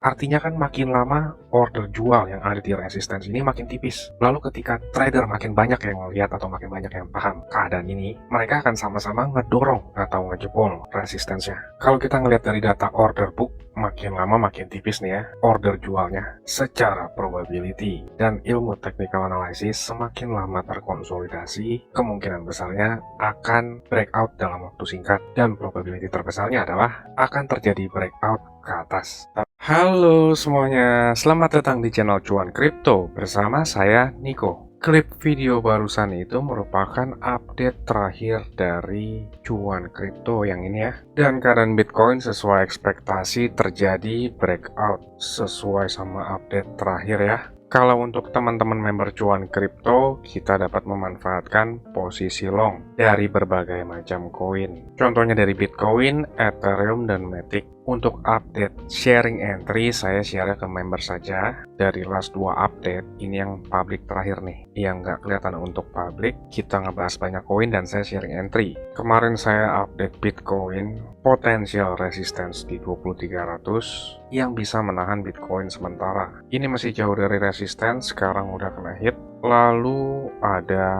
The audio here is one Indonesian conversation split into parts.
Artinya kan makin lama order jual yang ada di resistance ini makin tipis. Lalu ketika trader makin banyak yang melihat atau makin banyak yang paham keadaan ini, mereka akan sama-sama ngedorong atau ngejebol resistance-nya. Kalau kita ngelihat dari data order book, makin lama makin tipis nih ya order jualnya secara probability. Dan ilmu technical analysis semakin lama terkonsolidasi, kemungkinan besarnya akan breakout dalam waktu singkat. Dan probability terbesarnya adalah akan terjadi breakout ke atas. Halo semuanya, selamat datang di channel Cuan Kripto bersama saya Niko. Klip video barusan itu merupakan update terakhir dari Cuan Kripto yang ini ya. Dan keadaan Bitcoin sesuai ekspektasi terjadi breakout sesuai sama update terakhir ya. Kalau untuk teman-teman member Cuan Kripto, kita dapat memanfaatkan posisi long dari berbagai macam koin. Contohnya dari Bitcoin, Ethereum, dan Matic. Untuk update sharing entry, saya share ke member saja. Dari last 2 update, ini yang public terakhir nih. Yang nggak kelihatan untuk public, kita ngebahas banyak koin dan saya sharing entry. Kemarin saya update Bitcoin, potential resistance di 2300 yang bisa menahan Bitcoin sementara. Ini masih jauh dari resistance, sekarang udah kena hit. Lalu ada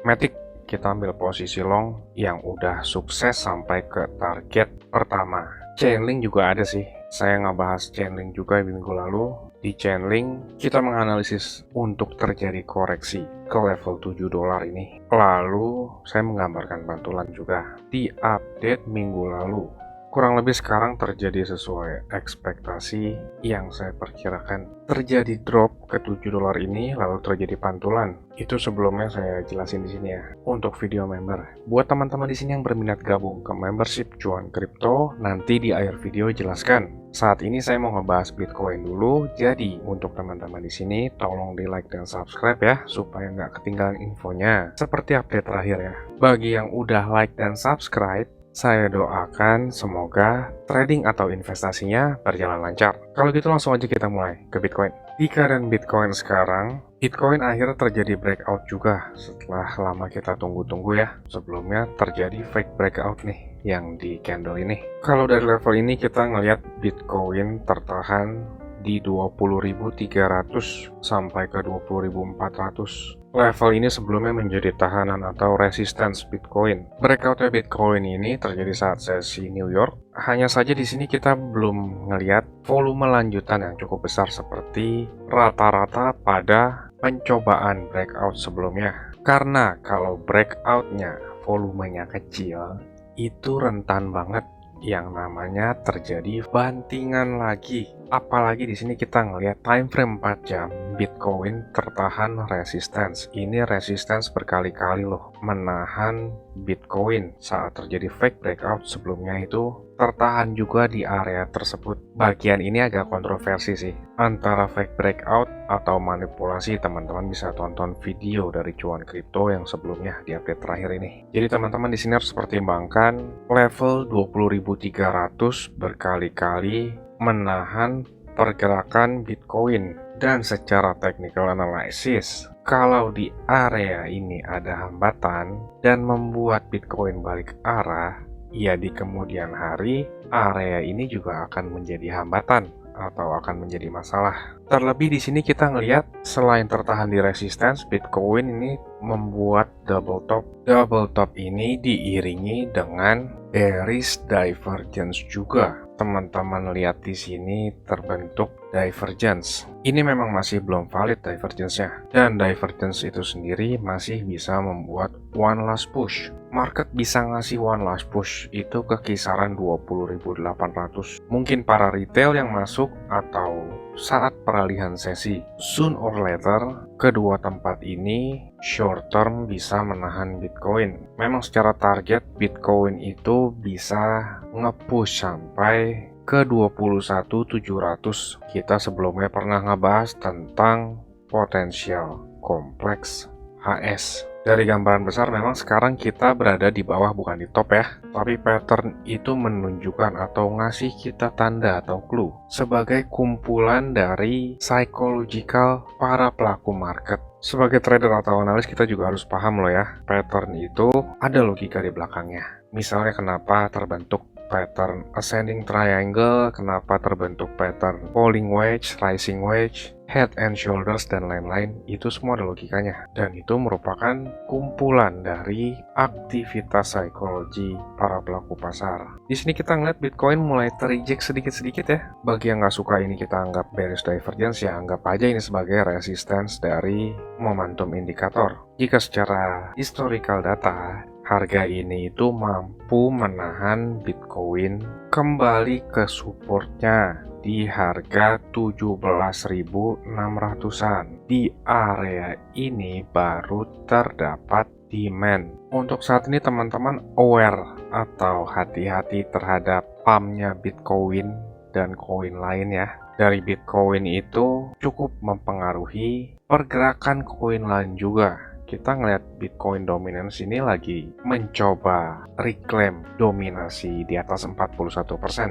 Matic, kita ambil posisi long yang udah sukses sampai ke target pertama. Chainlink juga ada sih, saya ngebahas Chainlink juga minggu lalu. Di Chainlink kita menganalisis untuk terjadi koreksi ke level 7 dolar ini. Lalu saya menggambarkan pantulan juga di update minggu lalu. Kurang lebih sekarang terjadi sesuai ekspektasi yang saya perkirakan. Terjadi drop ke 7 dolar ini lalu terjadi pantulan. Itu sebelumnya saya jelasin di sini ya untuk video member. Buat teman-teman di sini yang berminat gabung ke membership Cuan Kripto, nanti di akhir video jelaskan. Saat ini saya mau ngebahas Bitcoin dulu. Jadi untuk teman-teman di sini tolong di like dan subscribe ya supaya nggak ketinggalan infonya. Seperti update terakhir ya. Bagi yang udah like dan subscribe, saya doakan semoga trading atau investasinya berjalan lancar. Kalau gitu langsung aja kita mulai ke Bitcoin. Di keadaan Bitcoin sekarang, Bitcoin akhirnya terjadi breakout juga setelah lama kita tunggu-tunggu ya. Sebelumnya terjadi fake breakout nih yang di candle ini. Kalau dari level ini kita ngelihat Bitcoin tertahan di 20.300 sampai ke 20.400. Level ini sebelumnya menjadi tahanan atau resistance Bitcoin. Breakoutnya Bitcoin ini terjadi saat sesi New York. Hanya saja di sini kita belum ngelihat volume lanjutan yang cukup besar seperti rata-rata pada pencobaan breakout sebelumnya. Karena kalau breakoutnya volumenya kecil, itu rentan banget yang namanya terjadi bantingan lagi. Apalagi di sini kita ngelihat time frame 4 jam Bitcoin tertahan resistance. Ini resistance berkali-kali loh menahan Bitcoin saat terjadi fake breakout sebelumnya itu tertahan juga di area tersebut. Bagian ini agak kontroversi sih antara fake breakout atau manipulasi. Teman-teman bisa tonton video dari Cuan Kripto yang sebelumnya di update terakhir ini. Jadi teman-teman di sini harus pertimbangkan level 20.300 berkali-kali menahan pergerakan Bitcoin. Dan secara technical analysis, kalau di area ini ada hambatan dan membuat Bitcoin balik arah, ya di kemudian hari area ini juga akan menjadi hambatan atau akan menjadi masalah. Terlebih di sini kita ngelihat selain tertahan di resistance, Bitcoin ini membuat double top. Double top ini diiringi dengan bearish divergence juga. Teman-teman lihat di sini terbentuk divergence. Ini memang masih belum valid divergence-nya. Dan divergence itu sendiri masih bisa membuat one last push. Market bisa ngasih one last push itu ke kisaran 20.800. Mungkin para retail yang masuk atau saat peralihan sesi. Soon or later, kedua tempat ini short term bisa menahan Bitcoin. Memang secara target Bitcoin itu bisa nge-push sampai ke 21.700. Kita sebelumnya pernah ngebahas tentang potensial kompleks HS. Dari gambaran besar memang sekarang kita berada di bawah bukan di top ya. Tapi pattern itu menunjukkan atau ngasih kita tanda atau clue sebagai kumpulan dari psychological para pelaku market. Sebagai trader atau analis kita juga harus paham loh ya, pattern itu ada logika di belakangnya. Misalnya kenapa terbentuk pattern ascending triangle, kenapa terbentuk pattern falling wedge, rising wedge, head and shoulders, dan lain-lain. Itu semua ada logikanya. Dan itu merupakan kumpulan dari aktivitas psikologi para pelaku pasar. Di sini kita ngeliat Bitcoin mulai tereject sedikit-sedikit ya. Bagi yang nggak suka ini kita anggap bearish divergence, ya anggap aja ini sebagai resistance dari momentum indikator. Jika secara historical data, harga ini itu mampu menahan Bitcoin kembali ke supportnya di harga 17.600-an. Di area ini baru terdapat demand. Untuk saat ini teman-teman aware atau hati-hati terhadap pumpnya Bitcoin dan koin lain ya. Dari Bitcoin itu cukup mempengaruhi pergerakan koin lain juga. Kita ngeliat Bitcoin dominance ini lagi mencoba reclaim dominasi di atas 41%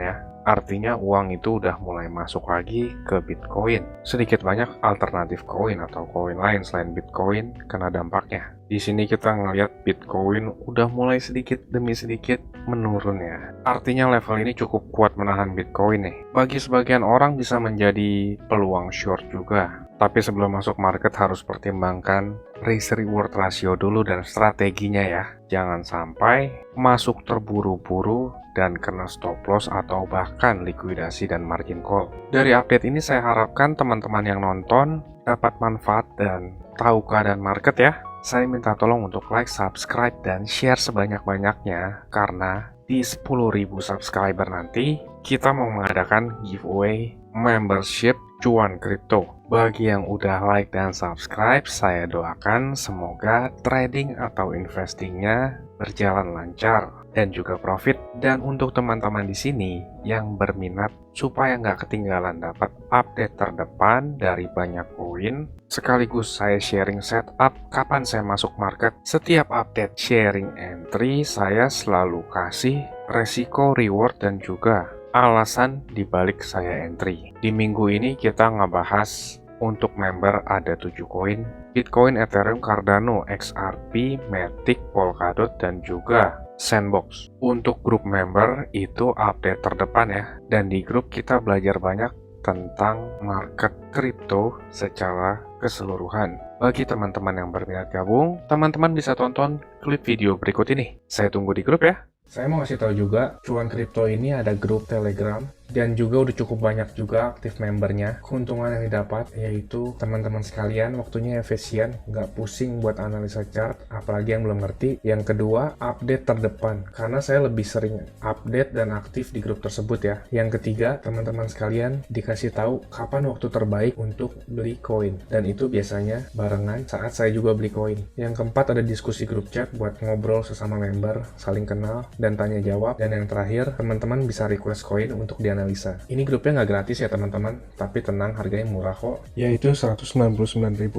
ya. Artinya uang itu udah mulai masuk lagi ke Bitcoin. Sedikit banyak alternatif koin atau koin lain selain Bitcoin kena dampaknya. Di sini kita ngeliat Bitcoin udah mulai sedikit demi sedikit menurun ya. Artinya level ini cukup kuat menahan Bitcoin nih. Bagi sebagian orang bisa menjadi peluang short juga. Tapi sebelum masuk market harus pertimbangkan risk reward ratio dulu dan strateginya ya. Jangan sampai masuk terburu-buru dan kena stop loss atau bahkan likuidasi dan margin call. Dari update ini saya harapkan teman-teman yang nonton dapat manfaat dan tahu keadaan market ya. Saya minta tolong untuk like, subscribe, dan share sebanyak-banyaknya karena di 10.000 subscriber nanti kita mau mengadakan giveaway membership Cuan Kripto. Bagi yang udah like dan subscribe, saya doakan semoga trading atau investingnya berjalan lancar dan juga profit. Dan untuk teman-teman di sini yang berminat supaya nggak ketinggalan dapat update terdepan dari banyak koin, sekaligus saya sharing setup kapan saya masuk market. Setiap update sharing entry saya selalu kasih resiko, reward, dan juga alasan dibalik saya entry. Di minggu ini kita ngebahas untuk member ada 7 koin: Bitcoin, Ethereum, Cardano, XRP, Matic, Polkadot, dan juga Sandbox. Untuk grup member itu update terdepan ya. Dan di grup kita belajar banyak tentang market kripto secara keseluruhan. Bagi teman-teman yang berminat gabung, teman-teman bisa tonton klip video berikut ini. Saya tunggu di grup ya. Saya mau kasih tahu juga, Cuan Kripto ini ada grup Telegram dan juga udah cukup banyak juga aktif membernya. Keuntungan yang didapat yaitu teman-teman sekalian waktunya efisien, nggak pusing buat analisa chart, apalagi yang belum ngerti. Yang kedua, update terdepan, karena saya lebih sering update dan aktif di grup tersebut ya. Yang ketiga, teman-teman sekalian dikasih tahu kapan waktu terbaik untuk beli koin, dan itu biasanya barengan saat saya juga beli koin. Yang keempat, ada diskusi grup chat buat ngobrol sesama member, saling kenal dan tanya jawab. Dan yang terakhir, teman-teman bisa request koin untuk dianalisa. Ini grupnya nggak gratis ya teman-teman, tapi tenang, harganya murah kok, yaitu Rp199.000.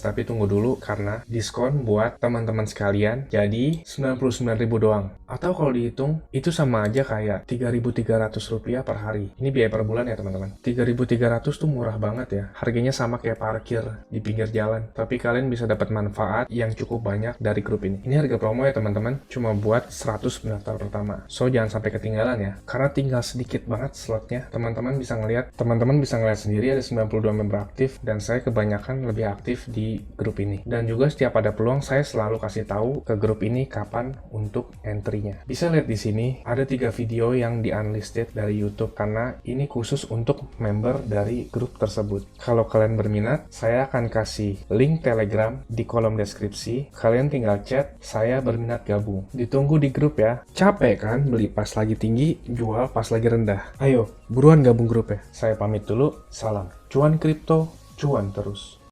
Tapi tunggu dulu karena diskon buat teman-teman sekalian jadi Rp99.000 doang. Atau kalau dihitung itu sama aja kayak Rp3.300 per hari. Ini biaya per bulan ya teman-teman. 3.300 tuh murah banget ya. Harganya sama kayak parkir di pinggir jalan. Tapi kalian bisa dapat manfaat yang cukup banyak dari grup ini. Ini harga promo ya teman-teman, cuma buat 100 pendaftar pertama. So jangan sampai ketinggalan ya, karena tinggal sedikit banget slotnya. Teman-teman bisa ngelihat sendiri ada 92 member aktif dan saya kebanyakan lebih aktif di grup ini. Dan juga setiap ada peluang saya selalu kasih tahu ke grup ini kapan untuk entry-nya. Bisa lihat di sini ada 3 video yang di unlisted dari YouTube karena ini khusus untuk member dari grup tersebut. Kalau kalian berminat, saya akan kasih link Telegram di kolom deskripsi. Kalian tinggal chat, saya berminat gabung. Ditunggu di grup ya. Capek kan beli pas lagi tinggi, jual pas lagi rendah. Ayo, buruan gabung grup ya. Saya pamit dulu, salam. Cuan kripto, cuan terus.